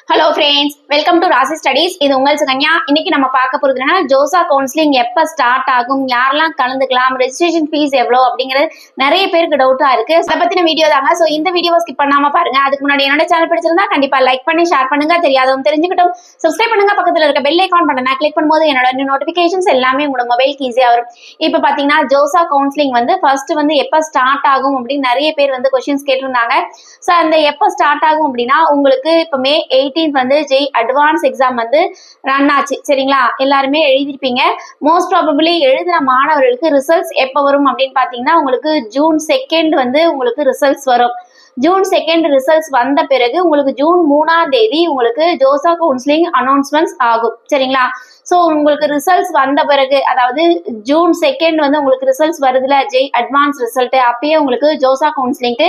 Hello friends, welcome to ராசி studies. இது உங்கள் சுகன்யா. இன்னைக்கு நம்ம பார்க்க போறது என்னன்னா, ஜோசா கவுன்சிலிங் எப்ப ஸ்டார்ட் ஆகும், யாரெல்லாம் கலந்துக்கலாம், ரெஜிஸ்ட்ரேஷன் ஃபீஸ் எவ்வளவு அப்படிங்கிறது நிறைய பேருக்கு டவுட்டா இருக்கு. அதை பத்தின வீடியோ தாங்க. சோ இந்த வீடியோவை ஸ்கிப் பண்ணாம பாருங்க. அதுக்கு முன்னாடி என்னோட சேனல் பிடிச்சிருந்தா கண்டிப்பா லைக் பண்ணி ஷேர் பண்ணுங்க. தெரியாதவங்க தெரிஞ்சுக்கிட்டும் சப்ஸ்கிரைப் பண்ணுங்க. பக்கத்துல இருக்க பெல் ஐகான் பட்டனை கிளிக் பண்ணும்போது என்னோட நோட்டிபிகேஷன்ஸ் எல்லாமே உங்களோட மொபைலுக்கு ஈஸியா வரும். இப்ப பாத்தீங்கன்னா ஜோசா கவுன்சிலிங் ஃபர்ஸ்ட் எப்ப ஸ்டார்ட் ஆகும் அப்படின்னு நிறைய பேர் கொஸ்டின்ஸ் கேட்டிருந்தாங்க. சோ அந்த எப்ப ஸ்டார்ட் ஆகும் அப்படின்னா, உங்களுக்கு இப்ப மே 18 ஜெய் அட்வான்ஸ் எக்ஸாம் ரன் ஆச்சு. சரிங்களா, எல்லாருமே எழுதிருப்பீங்க. மோஸ்ட் ப்ராபபிளி எழுதின மாணவர்களுக்கு ரிசல்ட்ஸ் எப்ப வரும் அப்படின்னு பாத்தீங்கன்னா, உங்களுக்கு ஜூன் 2 உங்களுக்கு ரிசல்ட்ஸ் வரும். ஜூன் 2 ரிசல்ட்ஸ் வந்த பிறகு உங்களுக்கு ஜூன் 3 உங்களுக்கு ஜோசா கவுன்சிலிங் அனௌன்ஸ்மெண்ட்ஸ் ஆகும். சரிங்களா, சோ உங்களுக்கு ரிசல்ட்ஸ் வந்த பிறகு, அதாவது ஜூன் 2 உங்களுக்கு ரிசல்ட்ஸ் வருதுல, ஜெய் அட்வான்ஸ் ரிசல்ட், அப்பயே உங்களுக்கு ஜோசா கவுன்சிலிங்க்கு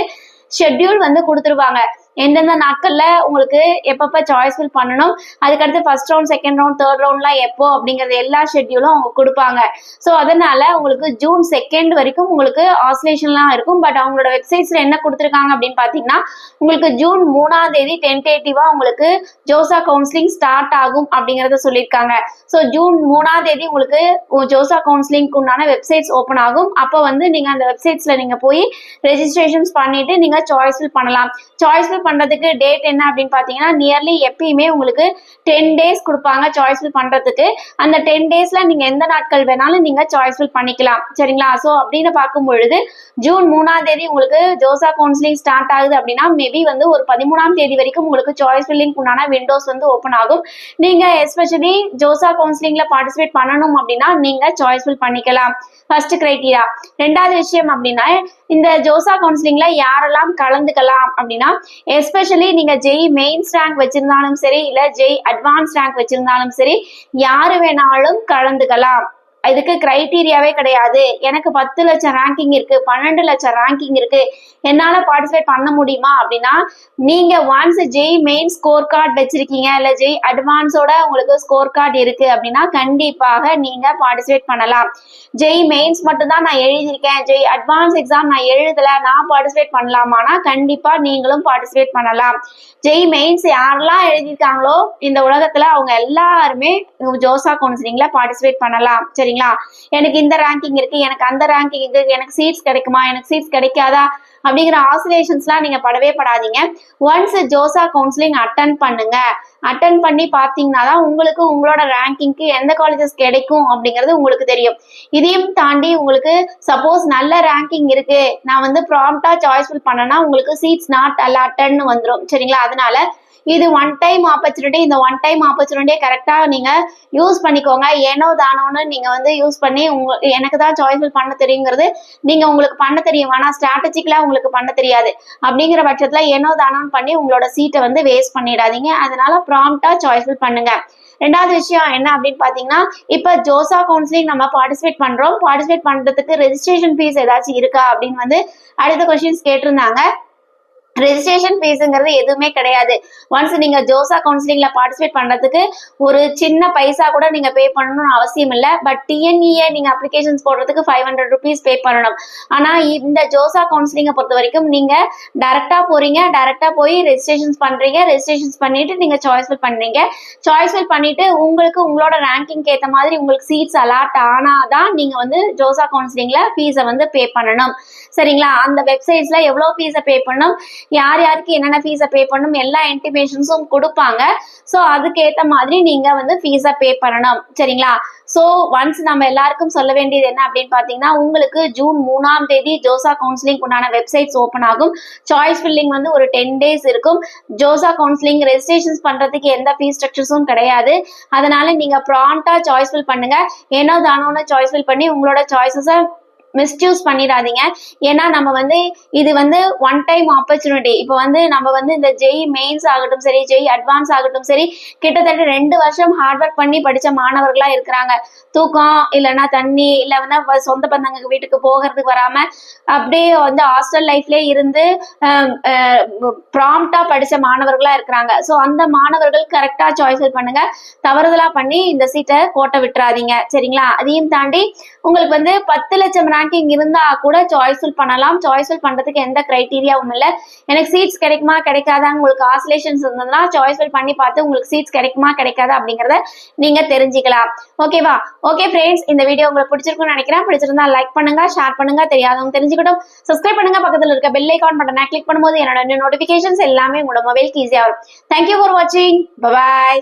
ஷெட்யூல் கொடுத்துருவாங்க. எந்தெந்த நாட்கள்ல உங்களுக்கு எப்பப்ப சாய்ஸ் ஃபில் பண்ணணும், அதுக்கடுத்து first round, second round, third ரவுண்ட்லாம் எப்போ அப்படிங்கறது எல்லா ஷெட்யூலும் அவங்க கொடுப்பாங்க. ஸோ அதனால உங்களுக்கு ஜூன் 2 வரைக்கும் உங்களுக்கு ஆசிலேஷன்லாம் இருக்கும். பட் அவங்களோட வெப்சைட்ஸ்ல என்ன கொடுத்துருக்காங்க அப்படின்னு பாத்தீங்கன்னா, உங்களுக்கு ஜூன் 3 டென்டேட்டிவா உங்களுக்கு ஜோசா கவுன்சிலிங் ஸ்டார்ட் ஆகும் அப்படிங்கறத சொல்லியிருக்காங்க. ஸோ ஜூன் 3 உங்களுக்கு ஜோசா கவுன்சிலிங்க்கு உண்டான வெப்சைட்ஸ் ஓப்பன் ஆகும். அப்போ நீங்க அந்த வெப்சைட்ஸ்ல நீங்க போய் ரெஜிஸ்ட்ரேஷன்ஸ் பண்ணிட்டு நீங்க சாய்ஸ் ஃபில் பண்ணலாம். சாய்ஸ் ஃபில் பண்றதுக்கு டேட் என்ன அப்படின்னு பாத்தீங்கன்னா, நியர்லி எப்பயுமே உங்களுக்கு 10 days கொடுப்பாங்க சாய்ஸ் ஃபில் பண்றதுக்கு. அந்த 10 daysல நீங்க எந்த நாட்கள் வேணாலும் நீங்க சாய்ஸ் ஃபில் பண்ணிக்கலாம். சரிங்களா, சோ அப்படின்னு பார்க்கும் பொழுது ஜூன் 3 உங்களுக்கு ஜோசா கவுன்சிலிங் ஸ்டார்ட் ஆகுது அப்படின்னா, மேபி ஒரு 13 வரைக்கும் உங்களுக்கு சாய்ஸ் ஃபில்லிங் உண்டான விண்டோஸ் ஓப்பன் ஆகும். நீங்க எஸ்பெஷலி ஜோசா கவுன்சிலிங்ல பார்ட்டிசிபேட் பண்ணணும் அப்படின்னா நீங்க சாய்ஸ் ஃபில் பண்ணிக்கலாம். First criteria. ரெண்டாவது விஷயம் அப்படின்னா, இந்த ஜோசா கவுன்சிலிங்ல யாரெல்லாம் கலந்துக்கலாம் அப்படின்னா, எஸ்பெஷலி நீங்க ஜெய் மெயின்ஸ் ரேங்க் வச்சிருந்தாலும் சரி, இல்ல ஜெய் அட்வான்ஸ் ரேங்க் வச்சிருந்தாலும் சரி, யாரு வேணாலும் கலந்துக்கலாம். இதுக்கு கிரைட்டீரியாவே கிடையாது. எனக்கு 10 லட்சம் ரேங்கிங் இருக்கு, 12 லட்சம் ரேங்கிங் இருக்கு, என்னால பார்ட்டிசிபேட் பண்ண முடியுமா அப்படின்னா, நீங்க once Jai main score card வச்சிருக்கீங்க, இல்ல ஜெய் அட்வான்ஸோட உங்களுக்கு ஸ்கோர் கார்டு இருக்கு அப்படின்னா கண்டிப்பாக நீங்க பார்ட்டிசிபேட் பண்ணலாம். ஜெய் மெயின்ஸ் மட்டும் தான் நான் எழுதியிருக்கேன், ஜெய் அட்வான்ஸ் எக்ஸாம் நான் எழுதல, நான் பார்ட்டிசிபேட் பண்ணலாமானா கண்டிப்பா நீங்களும் பார்ட்டிசிபேட் பண்ணலாம். ஜெய் மெயின்ஸ் யாரெல்லாம் எழுதியிருக்காங்களோ இந்த உலகத்துல அவங்க எல்லாருமே ஜோசா கவுன்சிலிங்ல பார்ட்டிசிபேட் பண்ணலாம். சரி, எனக்கு இந்த ரேங்கிங் இருக்கு, எனக்கு அந்த ரேங்கிங் இருக்கு, எனக்கு சீட்ஸ் கிடைக்குமா, எனக்கு சீட்ஸ் கிடைக்காதா அப்படிங்கிற ஆசிலேஷன்ஸ்லாம் நீங்க படவே படாதீங்க. ஒன்ஸ் ஜோசா கவுன்சிலிங் அட்டன் பண்ணுங்க. அட்டன் பண்ணி பாத்தீங்கன்னா தான் உங்களுக்கு உங்களோட ரேங்கிங்க்கு எந்த காலேஜஸ் கிடைக்கும் அப்படிங்கிறது உங்களுக்கு தெரியும். இதையும் தாண்டி உங்களுக்கு சப்போஸ் நல்ல ரேங்கிங் இருக்கு, நான் ப்ராம்ப்டா சாய்ஸ் ஃபில் பண்ணனா உங்களுக்கு சீட்ஸ் நாட் அலாட்டட்னு வந்துடும். சரிங்களா, அதனால இது ஒன் டைம் ஆப்பர்ச்சுனிட்டி. இந்த ஒன் டைம் ஆப்பர்ச்சுனிட்டியை கரெக்டா நீங்க யூஸ் பண்ணிக்கோங்க. ஏனோ தானோன்னு நீங்க யூஸ் பண்ணி எனக்கு தான் சாய்ஸ் ஃபில் பண்ண தெரியுங்கிறது நீங்க உங்களுக்கு பண்ண தெரியும், ஆனா ஸ்ட்ராட்டஜிக்கலா உங்களுக்கு பண்ண தெரியாது. அப்படிங்கிற பட்சத்துல ஏனோ தானோன்னு பண்ணி உங்களோட சீட்டை வேஸ்ட் பண்ணிடாதீங்க. அதனால ப்ராம்ப்டா சாய்ஸ் ஃபில் பண்ணுங்க. ரெண்டாவது விஷயம் என்ன அப்படின்னு பாத்தீங்கன்னா, இப்ப ஜோசா கவுன்சிலிங் நம்ம பார்ட்டிசிபேட் பண்றோம். பார்ட்டிசிபேட் பண்றதுக்கு ரெஜிஸ்ட்ரேஷன் ஃபீஸ் ஏதாச்சும் இருக்கா அப்படின்னு அடுத்த கொஸ்டின்ஸ் கேட்டிருந்தாங்க. ரெஜிஸ்ட்ரேஷன் ஃபீஸ்ங்கிறது எதுவுமே கிடையாது. ஒன்ஸ் நீங்க ஜோசா கவுன்சிலிங்ல பார்ட்டிசிபேட் பண்றதுக்கு ஒரு சின்ன பைசா கூட நீங்க பே பண்ணணும்னு அவசியம் இல்லை. பட் டிஎன்இஏ நீங்க அப்ளிகேஷன்ஸ் போடுறதுக்கு 500 rupees பே பண்ணணும். ஆனா இந்த ஜோசா கவுன்சிலிங்கை பொறுத்த வரைக்கும் நீங்க டைரக்டா போறீங்க, டைரக்டா போய் ரெஜிஸ்ட்ரேஷன்ஸ் பண்றீங்க, ரெஜிஸ்ட்ரேஷன்ஸ் பண்ணிட்டு நீங்க சாய்ஸ் ஃபில் பண்றீங்க. சாய்ஸ் ஃபில் பண்ணிட்டு உங்களுக்கு உங்களோட ரேங்கிங் ஏற்ற மாதிரி உங்களுக்கு சீட்ஸ் அலாட் ஆனாதான் நீங்க ஜோசா கவுன்சிலிங்ல ஃபீஸை பே பண்ணணும். சரிங்களா, அந்த வெப்சைட்ஸ்ல எவ்வளவு ஃபீஸை பே பண்ணணும், யார் யாருக்கு என்னென்ன ஃபீஸை பே பண்ணணும், எல்லா இன்டிமேஷன்ஸும் கொடுப்பாங்க. ஸோ அதுக்கேற்ற மாதிரி நீங்க ஃபீஸை பே பண்ணணும். சரிங்களா, ஸோ ஒன்ஸ் நம்ம எல்லாருக்கும் சொல்ல வேண்டியது என்ன அப்படின்னு பாத்தீங்கன்னா, உங்களுக்கு ஜூன் 3 ஜோசா கவுன்சிலிங் உண்டான வெப்சைட்ஸ் ஓப்பன் ஆகும். சாய்ஸ் ஃபில்லிங் ஒரு 10 days இருக்கும். ஜோசா கவுன்சிலிங் ரெஜிஸ்ட்ரேஷன்ஸ் பண்றதுக்கு எந்த ஃபீஸ் ஸ்ட்ரக்சர்ஸும் கிடையாது. அதனால நீங்க ப்ராம்ப்டா சாய்ஸ் ஃபில் பண்ணுங்க. ஏனோ தானோன்னு சாய்ஸ் ஃபில் பண்ணி உங்களோட சாய்ஸஸை மிஸ்யூஸ் பண்ணிடாதீங்க. ஏன்னா நம்ம இது ஒன் டைம் ஆப்பர்ச்சுனிட்டி. இப்போ நம்ம இந்த ஜெய் மெயின்ஸ் ஆகட்டும் சரி, ஜெய் அட்வான்ஸ் ஆகட்டும் சரி, கிட்டத்தட்ட 2 வருஷம் ஹார்ட் ஒர்க் பண்ணி படிச்ச மாணவர்களா இருக்கிறாங்க. தூக்கம் இல்லைன்னா தண்ணி இல்லைன்னா சொந்த பந்தங்க வீட்டுக்கு போகிறதுக்கு வராம அப்படியே ஹாஸ்டல் லைஃப்லயே இருந்து ப்ராம்ப்டா படிச்ச மாணவர்களா இருக்கிறாங்க. ஸோ அந்த மாணவர்கள் கரெக்டா சாய்ஸ் பண்ணுங்க. தவறுதலா பண்ணி இந்த சீட்டை கோட்டை விட்டுறாதீங்க. சரிங்களா, அதையும் தாண்டி உங்களுக்கு 10 லட்சம் ரேங்கிங் இருந்தா கூட சாய்ஸ்ஃபுல் பண்ணலாம். சாய்ஸ்ஃபுல் பண்றதுக்கு எந்த கிரைட்டீரியாவும் இல்லை. எனக்கு சீட்ஸ் கிடைக்குமா கிடைக்காதா, உங்களுக்கு ஆசிலேஷன்ஸ் இருந்ததுன்னா சாய்ஸ்ஃபுல் பண்ணி பார்த்து உங்களுக்கு சீட்ஸ் கிடைக்குமா கிடைக்காதா அப்படிங்கறத நீங்க தெரிஞ்சுக்கலாம். ஓகேவா? ஓகே ஃப்ரெண்ட்ஸ், இந்த வீடியோ உங்களுக்கு பிடிச்சிருக்கும்னு நினைக்கிறேன். பிடிச்சிருந்தா லைக் பண்ணுங்க, ஷேர் பண்ணுங்க, தெரியாதவங்க தெரிஞ்சுக்கிட்டும். சப்ஸ்கிரைப் பண்ணுங்க, பக்கத்துல இருக்க பெல் ஐகான் பட்டனை கிளிக் பண்ணும்போது என்னோட நோட்டிபிகேஷன்ஸ் எல்லாமே உங்களோட மொபைலுக்கு ஈஸியா வரும். தேங்க்யூ ஃபார் வாட்சிங். பை.